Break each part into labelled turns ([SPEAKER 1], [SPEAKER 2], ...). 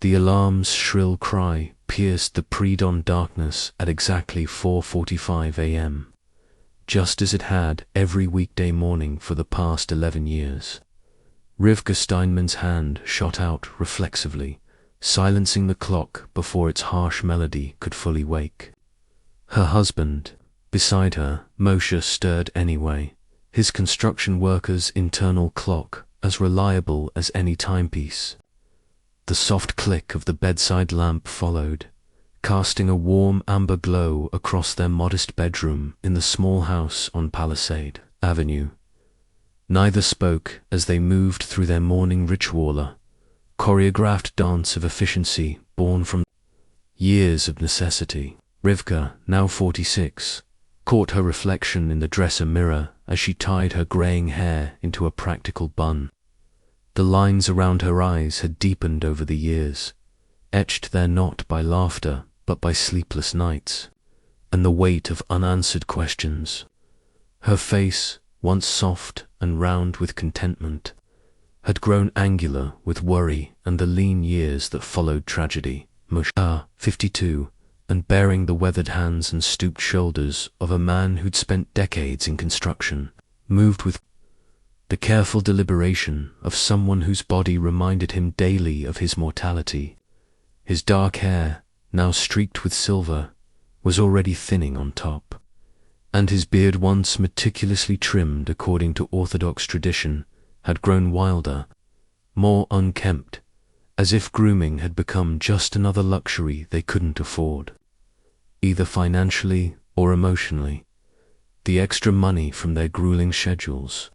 [SPEAKER 1] The alarm's shrill cry pierced the pre-dawn darkness at exactly 4:45 a.m., just as it had every weekday morning for the past 11 years. Rivka Steinman's hand shot out reflexively, silencing the clock before its harsh melody could fully wake. Her husband, beside her, Moshe, stirred anyway, his construction worker's internal clock as reliable as any timepiece. The soft click of the bedside lamp followed, casting a warm amber glow across their modest bedroom in the small house on Palisade Avenue. Neither spoke as they moved through their morning ritual, choreographed dance of efficiency born from years of necessity. Rivka, now 46, caught her reflection in the dresser mirror as she tied her graying hair into a practical bun. The lines around her eyes had deepened over the years, etched there not by laughter but by sleepless nights, and the weight of unanswered questions. Her face, once soft and round with contentment, had grown angular with worry and the lean years that followed tragedy. Moshe, 52, and bearing the weathered hands and stooped shoulders of a man who'd spent decades in construction, moved with the careful deliberation of someone whose body reminded him daily of his mortality. His dark hair, now streaked with silver, was already thinning on top, and his beard, once meticulously trimmed according to Orthodox tradition, had grown wilder, more unkempt, as if grooming had become just another luxury they couldn't afford, either financially or emotionally. The extra money from their grueling schedules,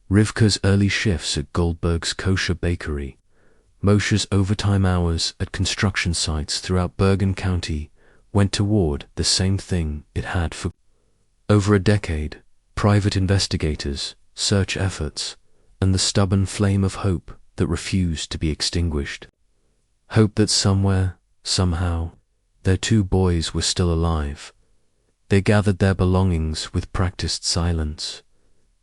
[SPEAKER 1] Rivka's early shifts at Goldberg's kosher bakery, Moshe's overtime hours at construction sites throughout Bergen County went toward the same thing it had for over a decade: private investigators, search efforts, and the stubborn flame of hope that refused to be extinguished. Hope that somewhere, somehow, their two boys were still alive. They gathered their belongings with practiced silence: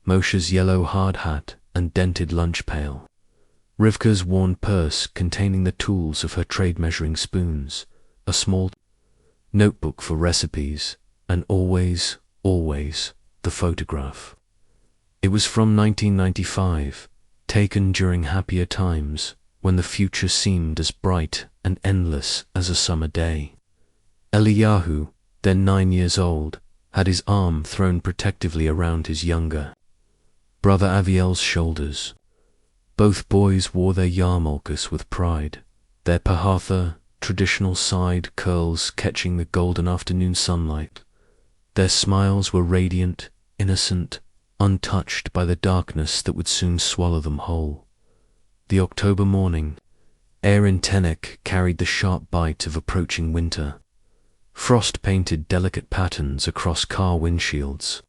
[SPEAKER 1] Moshe's yellow hard hat and dented lunch pail, Rivka's worn purse containing the tools of her trade measuring spoons, a small notebook for recipes, and always, the photograph. It was from 1995, taken during happier times, when the future seemed as bright and endless as a summer day. Eliyahu, then 9 years old, had his arm thrown protectively around his younger brother Aviel's shoulders. Both boys wore their yarmulkes with pride, their pahatha, traditional side curls catching the golden afternoon sunlight. Their smiles were radiant, innocent, untouched by the darkness that would soon swallow them whole. The October morning, air in Tenek carried the sharp bite of approaching winter. Frost painted delicate patterns across car windshields,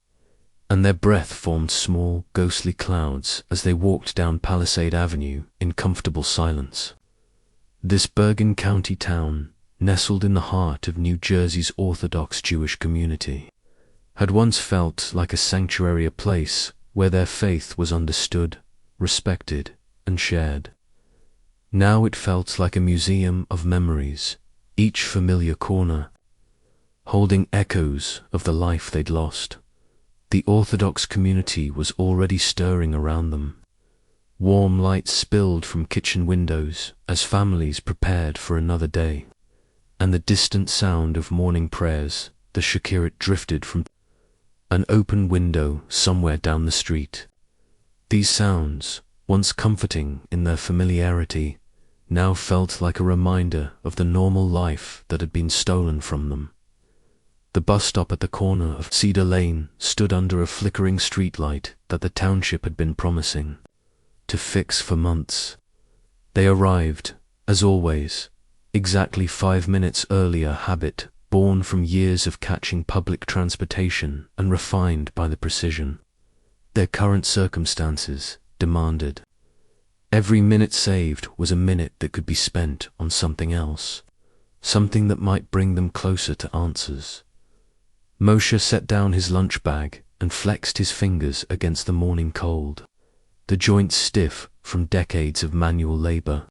[SPEAKER 1] and their breath formed small, ghostly clouds as they walked down Palisade Avenue in comfortable silence. This Bergen County town, nestled in the heart of New Jersey's Orthodox Jewish community, had once felt like a sanctuary, a place where their faith was understood, respected, and shared. Now it felt like a museum of memories, each familiar corner holding echoes of the life they'd lost. The Orthodox community was already stirring around them. Warm light spilled from kitchen windows as families prepared for another day, and the distant sound of morning prayers, the Shekirat, drifted from an open window somewhere down the street. These sounds, once comforting in their familiarity, now felt like a reminder of the normal life that had been stolen from them. The bus stop at the corner of Cedar Lane stood under a flickering streetlight that the township had been promising to fix for months. They arrived, as always, exactly 5 minutes earlier, habit born from years of catching public transportation and refined by the precision their current circumstances demanded. Every minute saved was a minute that could be spent on something else, something that might bring them closer to answers. Moshe set down his lunch bag and flexed his fingers against the morning cold, the joints stiff from decades of manual labor.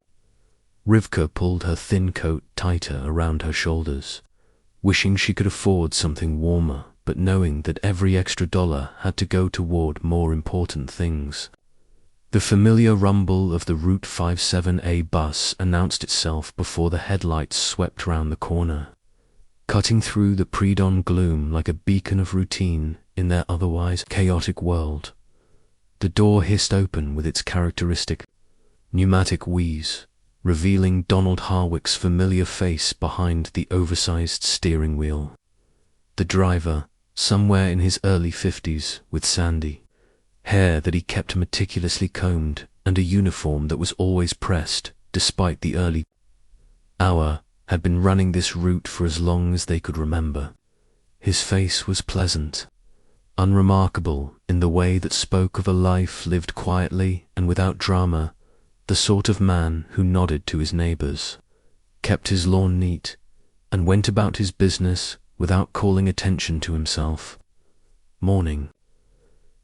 [SPEAKER 1] Rivka pulled her thin coat tighter around her shoulders, wishing she could afford something warmer, but knowing that every extra dollar had to go toward more important things. The familiar rumble of the Route 57A bus announced itself before the headlights swept round the corner, cutting through the pre-dawn gloom like a beacon of routine in their otherwise chaotic world. The door hissed open with its characteristic pneumatic wheeze, revealing Donald Harwick's familiar face behind the oversized steering wheel. The driver, somewhere in his early 50s, with sandy hair that he kept meticulously combed and a uniform that was always pressed despite the early hour, had been running this route for as long as they could remember. His face was pleasant, unremarkable in the way that spoke of a life lived quietly and without drama, the sort of man who nodded to his neighbors, kept his lawn neat, and went about his business without calling attention to himself. Morning,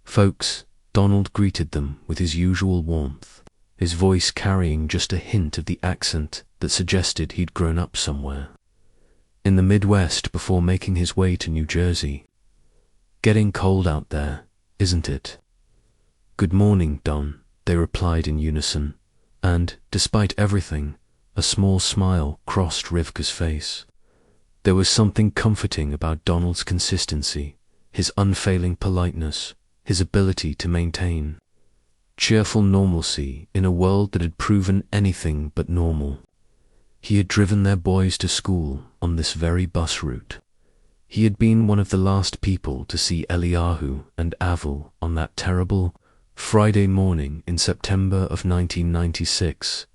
[SPEAKER 1] folks. Donald greeted them with his usual warmth, his voice carrying just a hint of the accent that suggested he'd grown up somewhere in the Midwest before making his way to New Jersey. Getting cold out there, isn't it? Good morning, Don, they replied in unison, and, despite everything, a small smile crossed Rivka's face. There was something comforting about Donald's consistency, his unfailing politeness, his ability to maintain cheerful normalcy in a world that had proven anything but normal. He had driven their boys to school on this very bus route. He had been one of the last people to see Eliyahu and Avril on that terrible Friday morning in September of 1996,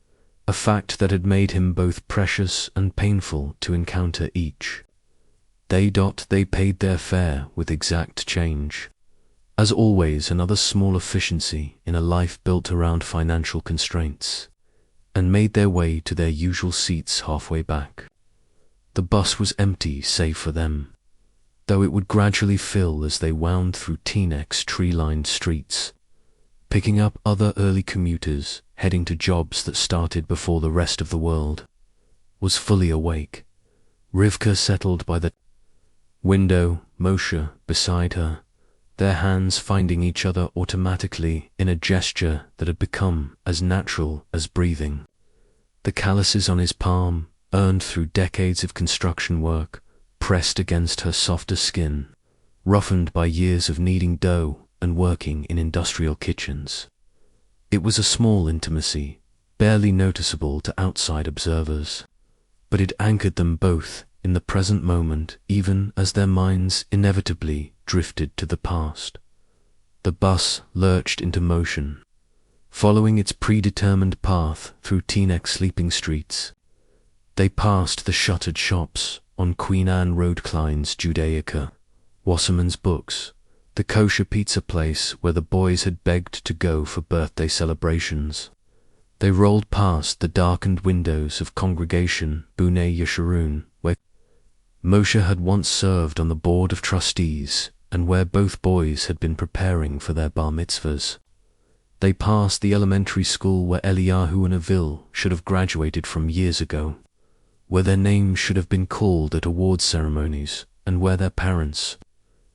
[SPEAKER 1] a fact that had made him both precious and painful to encounter each. They paid their fare with exact change. As always, another small efficiency in a life built around financial constraints, and made their way to their usual seats halfway back. The bus was empty save for them, though it would gradually fill as they wound through Teanex's tree-lined streets, picking up other early commuters heading to jobs that started before the rest of the world was fully awake. Rivka settled by the window, Moshe beside her, their hands finding each other automatically in a gesture that had become as natural as breathing. The calluses on his palm, earned through decades of construction work, pressed against her softer skin, roughened by years of kneading dough and working in industrial kitchens. It was a small intimacy, barely noticeable to outside observers, but it anchored them both in the present moment even as their minds inevitably drifted to the past. The bus lurched into motion, following its predetermined path through Teaneck sleeping streets. They passed the shuttered shops on Queen Anne Road, Klein's Judaica, Wasserman's Books, the kosher pizza place where the boys had begged to go for birthday celebrations. They rolled past the darkened windows of Congregation B'nai Yeshurun, where Moshe had once served on the board of trustees and where both boys had been preparing for their bar mitzvahs. They passed the elementary school where Eliyahu and Avril should have graduated from years ago, where their names should have been called at award ceremonies, and where their parents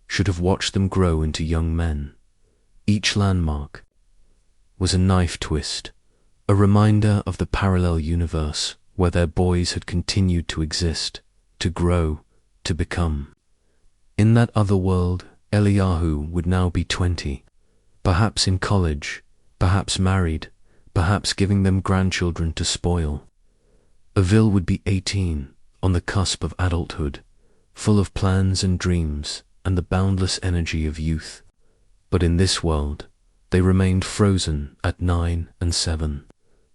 [SPEAKER 1] should have watched them grow into young men. Each landmark was a knife twist, a reminder of the parallel universe where their boys had continued to exist, to grow, to become. In that other world, Eliyahu would now be 20, perhaps in college, perhaps married, perhaps giving them grandchildren to spoil. Avril would be 18, on the cusp of adulthood, full of plans and dreams and the boundless energy of youth. But in this world, they remained frozen at 9 and 7,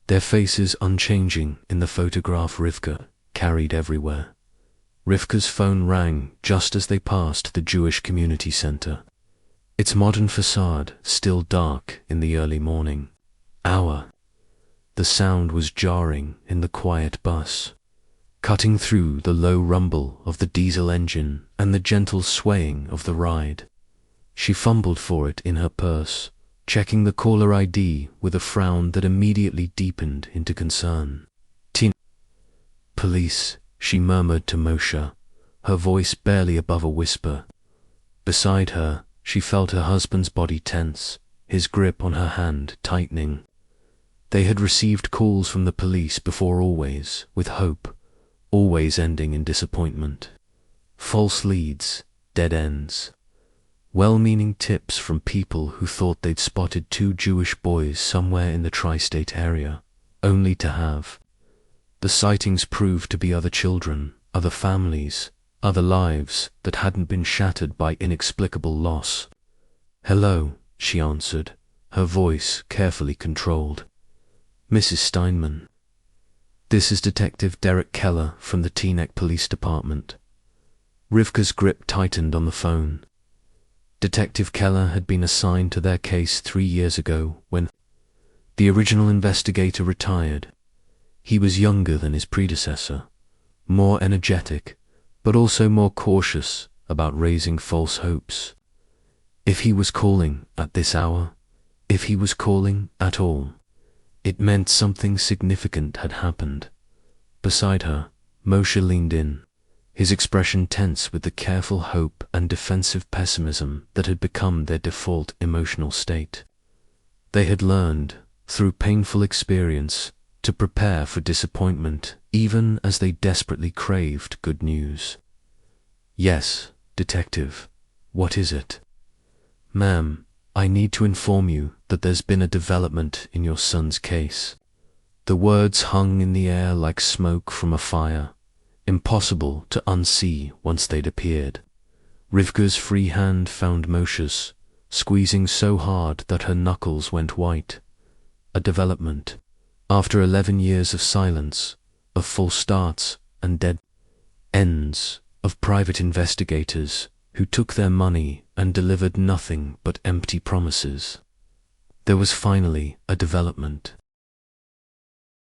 [SPEAKER 1] their faces unchanging in the photograph Rivka carried everywhere. Rivka's phone rang just as they passed the Jewish Community Center, its modern facade still dark in the early morning hour. The sound was jarring in the quiet bus, cutting through the low rumble of the diesel engine and the gentle swaying of the ride. She fumbled for it in her purse, checking the caller ID with a frown that immediately deepened into concern. Tina police," she murmured to Moshe, her voice barely above a whisper. Beside her, she felt her husband's body tense, his grip on her hand tightening. They had received calls from the police before, always with hope, always ending in disappointment. False leads, dead ends. Well-meaning tips from people who thought they'd spotted two Jewish boys somewhere in the tri-state area, only to have the sightings proved to be other children, other families, other lives that hadn't been shattered by inexplicable loss. "Hello," she answered, her voice carefully controlled. "Mrs. Steinman. This is Detective Derek Keller from the Teaneck Police Department." Rivka's grip tightened on the phone. Detective Keller had been assigned to their case 3 years ago when the original investigator retired. He was younger than his predecessor, more energetic, but also more cautious about raising false hopes. If he was calling at this hour, if he was calling at all, it meant something significant had happened. Beside her, Moshe leaned in, his expression tense with the careful hope and defensive pessimism that had become their default emotional state. They had learned, through painful experience, to prepare for disappointment even as they desperately craved good news. "Yes, Detective, what is it?" "Ma'am, I need to inform you that there's been a development in your son's case." The words hung in the air like smoke from a fire, impossible to unsee once they'd appeared. Rivka's free hand found Moshe's, squeezing so hard that her knuckles went white. A development. After 11 years of silence, of false starts and dead ends, of private investigators who took their money and delivered nothing but empty promises, there was finally a development.